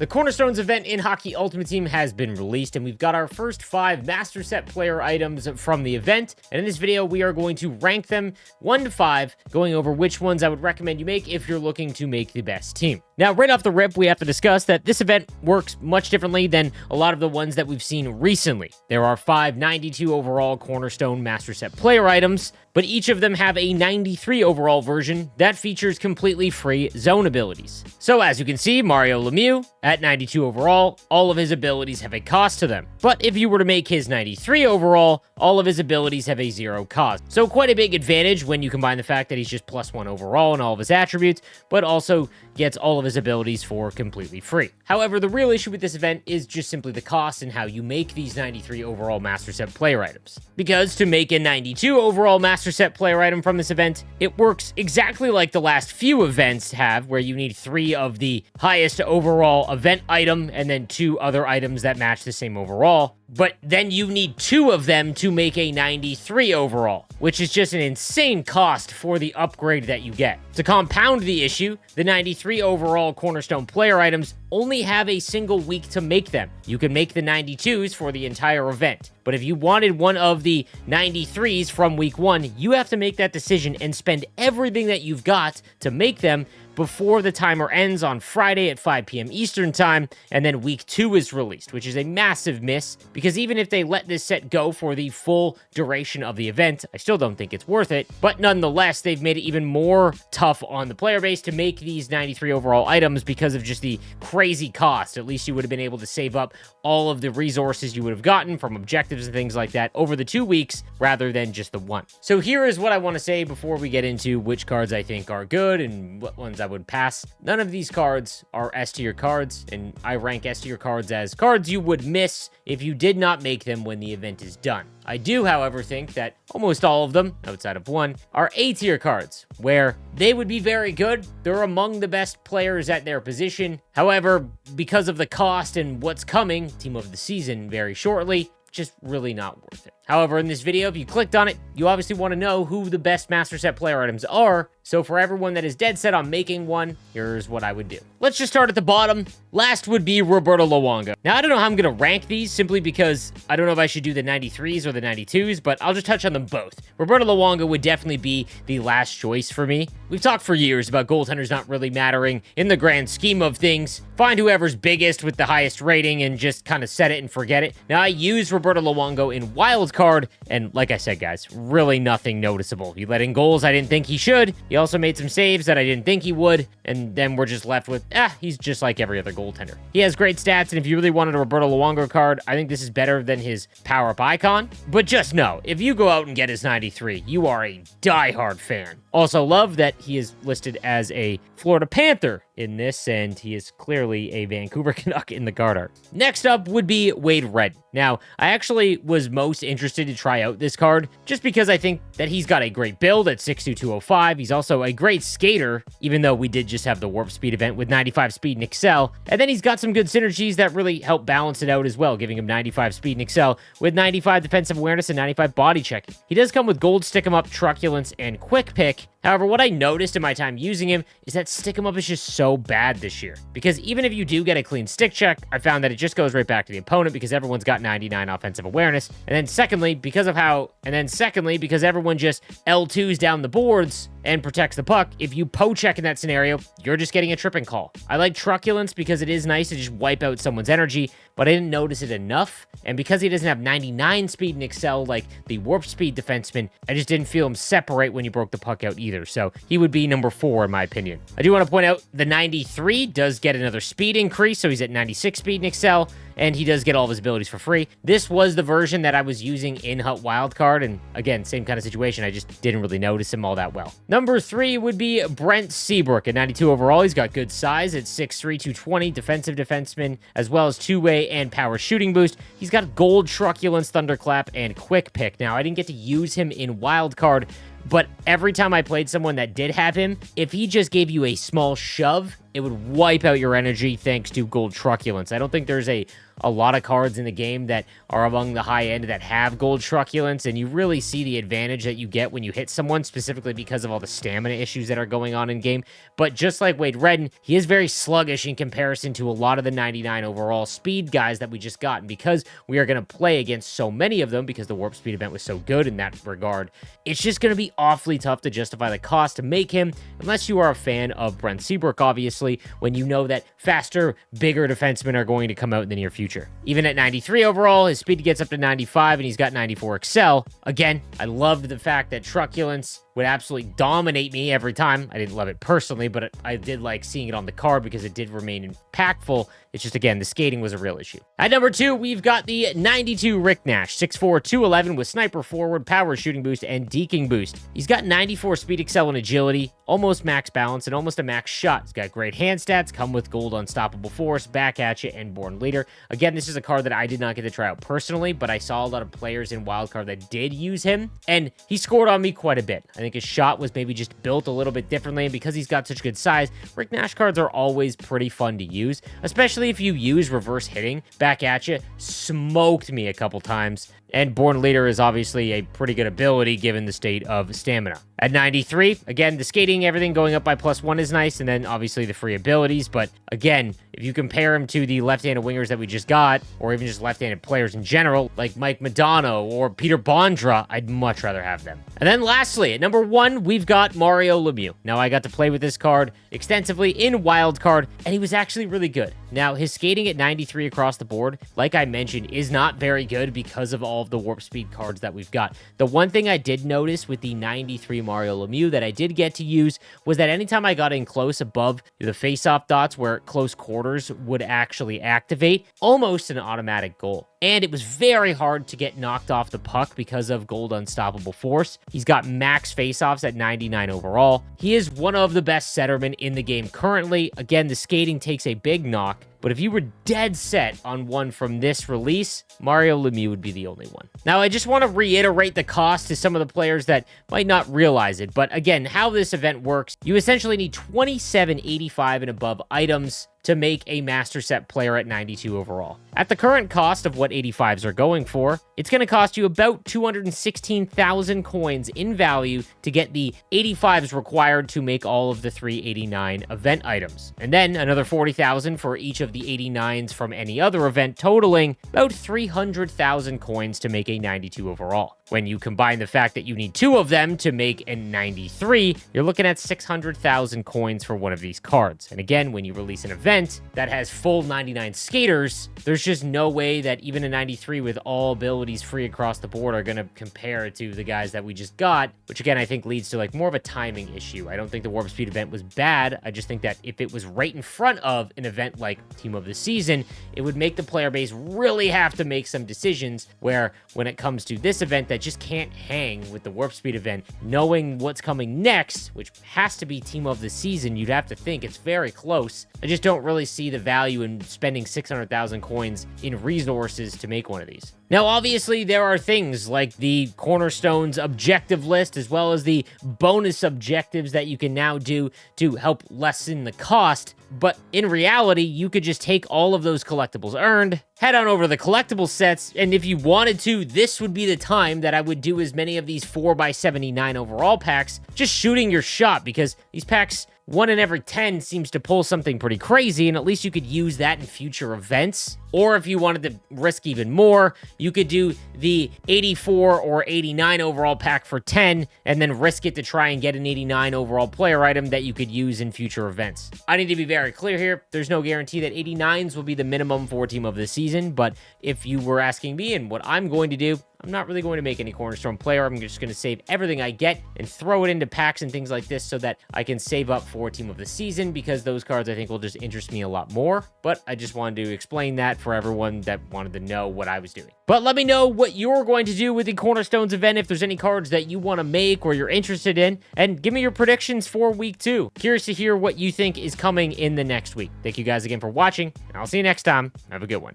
The Cornerstones event in Hockey Ultimate Team has been released, and we've got our first 5 Master Set player items from the event. And in this video, we are going to rank them 1 to 5, going over which ones I would recommend you make if you're looking to make the best team. Now, right off the rip, we have to discuss that this event works much differently than a lot of the ones that we've seen recently. There are 5 92 overall Cornerstone Master Set player items, but each of them have a 93 overall version that features completely free zone abilities. So as you can see, Mario Lemieux, at 92 overall, all of his abilities have a cost to them. But if you were to make his 93 overall, all of his abilities have a 0 cost. So quite a big advantage when you combine the fact that he's just +1 overall in all of his attributes, but also gets all of his abilities for completely free. However, the real issue with this event is just simply the cost and how you make these 93 overall Master Set player items. Because to make a 92 overall Master Set player item from this event, it works exactly like the last few events have, where you need 3 of the highest overall event item and then 2 other items that match the same overall. But then you need 2 of them to make a 93 overall, which is just an insane cost for the upgrade that you get. To compound the issue, the 93 overall Cornerstone player items only have a single week to make them. You can make the 92s for the entire event, but if you wanted one of the 93s from week 1, you have to make that decision and spend everything that you've got to make them before the timer ends on Friday at 5 p.m. Eastern Time, and then week 2 is released, which is a massive miss, because even if they let this set go for the full duration of the event, I still don't think it's worth it, but nonetheless, they've made it even more tough on the player base to make these 93 overall items because of just the crazy cost. At least you would have been able to save up all of the resources you would have gotten from objectives and things like that over the 2 weeks, rather than just the 1. So here is what I want to say before we get into which cards I think are good and what ones I would pass. None of these cards are S tier cards, and I rank S tier cards as cards you would miss if you did not make them when the event is done. I do, however, think that almost all of them, outside of 1, are A tier cards, where they would be very good. They're among the best players at their position. However, because of the cost and what's coming, Team of the Season very shortly, just really not worth it. However, in this video, if you clicked on it, you obviously want to know who the best Master Set player items are. So for everyone that is dead set on making one, here's what I would do. Let's just start at the bottom. Last would be Roberto Luongo. Now, I don't know how I'm going to rank these simply because I don't know if I should do the 93s or the 92s, but I'll just touch on them both. Roberto Luongo would definitely be the last choice for me. We've talked for years about goaltenders not really mattering in the grand scheme of things. Find whoever's biggest with the highest rating and just kind of set it and forget it. Now, I use Roberto Luongo in Wildcard, and like I said, guys, really nothing noticeable. He let in goals I didn't think he should. He also made some saves that I didn't think he would, and then we're just left with, he's just like every other goaltender. He has great stats, and if you really wanted a Roberto Luongo card, I think this is better than his power-up icon. But just know, if you go out and get his 93, you are a diehard fan. Also love that he is listed as a Florida Panther in this, and he is clearly a Vancouver Canuck in the card art. Next up would be Redden. Now, I actually was most interested to try out this card just because I think that he's got a great build at 6'2", 205. He's also a great skater, even though we did just have the Warp Speed event with 95 speed and excel. And then he's got some good synergies that really help balance it out as well, giving him 95 speed and excel with 95 defensive awareness and 95 body checking. He does come with gold stick 'em up, truculence, and quick pick. However, what I noticed in my time using him is that stick 'em up is just so bad this year. Because even if you do get a clean stick check, I found that it just goes right back to the opponent because everyone's got 99 offensive awareness. And then secondly, because everyone just L2s down the boards and protects the puck, if you pocheck in that scenario, you're just getting a tripping call. I like truculence because it is nice to just wipe out someone's energy, but I didn't notice it enough. And because he doesn't have 99 speed and excel like the Warp Speed defenseman, I just didn't feel him separate when you broke the puck out either. So he would be number 4 in my opinion. I do want to point out the 93 does get another speed increase, so he's at 96 speed and excel, and he does get all of his abilities for free. This was the version that I was using in Hut Wildcard, and again, same kind of situation. I just didn't really notice him all that well. Number 3 would be Brent Seabrook at 92 overall. He's got good size at 6'3", 220, defensive defenseman, as well as two-way and power shooting boost. He's got gold truculence, thunderclap, and quick pick. Now, I didn't get to use him in Wildcard, but every time I played someone that did have him, if he just gave you a small shove, it would wipe out your energy thanks to Gold Truculence. I don't think there's a lot of cards in the game that are among the high end that have Gold Truculence, and you really see the advantage that you get when you hit someone, specifically because of all the stamina issues that are going on in game. But just like Wade Redden, he is very sluggish in comparison to a lot of the 99 overall speed guys that we just got. And because we are going to play against so many of them, because the Warp Speed event was so good in that regard, it's just going to be awfully tough to justify the cost to make him, unless you are a fan of Brent Seabrook, obviously, when you know that faster, bigger defensemen are going to come out in the near future. Even at 93 overall, his speed gets up to 95, and he's got 94 Excel. Again, I loved the fact that Truculence would absolutely dominate me every time. I didn't love it personally, but I did like seeing it on the card because it did remain impactful. It's just, again, the skating was a real issue. At number 2, we've got the 92 Rick Nash, 6'4", 211 with sniper forward, power shooting boost, and deking boost. He's got 94 speed, excel, and agility, almost max balance, and almost a max shot. He's got great hand stats, come with gold unstoppable force, back at you, and born leader. Again, this is a card that I did not get to try out personally, but I saw a lot of players in wildcard that did use him, and he scored on me quite a bit. I think his shot was maybe just built a little bit differently, and because he's got such good size, Rick Nash cards are always pretty fun to use, especially if you use reverse hitting. Back at you smoked me a couple times, and Born Leader is obviously a pretty good ability given the state of stamina. At 93, again, the skating, everything going up by +1 is nice, and then obviously the free abilities, but again, if you compare him to the left-handed wingers that we just got, or even just left-handed players in general, like Mike Modano or Peter Bondra, I'd much rather have them. And then lastly, at number 1, we've got Mario Lemieux. Now, I got to play with this card extensively in wildcard, and he was actually really good. Now, his skating at 93 across the board, like I mentioned, is not very good because of all of the warp speed cards that we've got. The one thing I did notice with the 93 Mario Lemieux that I did get to use was that anytime I got in close above the face-off dots where close quarters would actually activate, almost an automatic goal. And it was very hard to get knocked off the puck because of gold unstoppable force. He's got max faceoffs at 99 overall. He is one of the best centermen in the game currently. Again, the skating takes a big knock, but if you were dead set on one from this release, Mario Lemieux would be the only one. Now, I just want to reiterate the cost to some of the players that might not realize it, but again, how this event works, you essentially need 2785 and above items to make a master set player at 92 overall. At the current cost of what 85s are going for, it's going to cost you about 216,000 coins in value to get the 85s required to make all of the 389 event items. And then another 40,000 for each of the 89s from any other event, totaling about 300,000 coins to make a 92 overall. When you combine the fact that you need 2 of them to make a 93, you're looking at 600,000 coins for one of these cards. And again, when you release an event that has full 99 skaters, there's just no way that even a 93 with all abilities free across the board are going to compare to the guys that we just got, which again, I think leads to like more of a timing issue. I don't think the Warp Speed event was bad. I just think that if it was right in front of an event like Team of the Season, it would make the player base really have to make some decisions where when it comes to this event that just can't hang with the Warp Speed event, knowing what's coming next, which has to be Team of the Season, you'd have to think it's very close. I just don't really see the value in spending 600,000 coins in resources to make one of these. Now, obviously, there are things like the Cornerstones objective list, as well as the bonus objectives that you can now do to help lessen the cost. But in reality, you could just take all of those collectibles earned, head on over to the collectible sets, and if you wanted to, this would be the time that I would do as many of these 4x79 overall packs, just shooting your shot, because these packs, 1 in every 10 seems to pull something pretty crazy, and at least you could use that in future events. Or if you wanted to risk even more, you could do the 84 or 89 overall pack for 10, and then risk it to try and get an 89 overall player item that you could use in future events. I need to be very clear here. There's no guarantee that 89s will be the minimum for Team of the Season, but if you were asking me and what I'm going to do, I'm not really going to make any Cornerstone player. I'm just going to save everything I get and throw it into packs and things like this so that I can save up for Team of the Season, because those cards I think will just interest me a lot more. But I just wanted to explain that for everyone that wanted to know what I was doing. But let me know what you're going to do with the Cornerstones event, if there's any cards that you want to make or you're interested in, and give me your predictions for week 2. Curious to hear what you think is coming in the next week. Thank you guys again for watching, and I'll see you next time. Have a good one.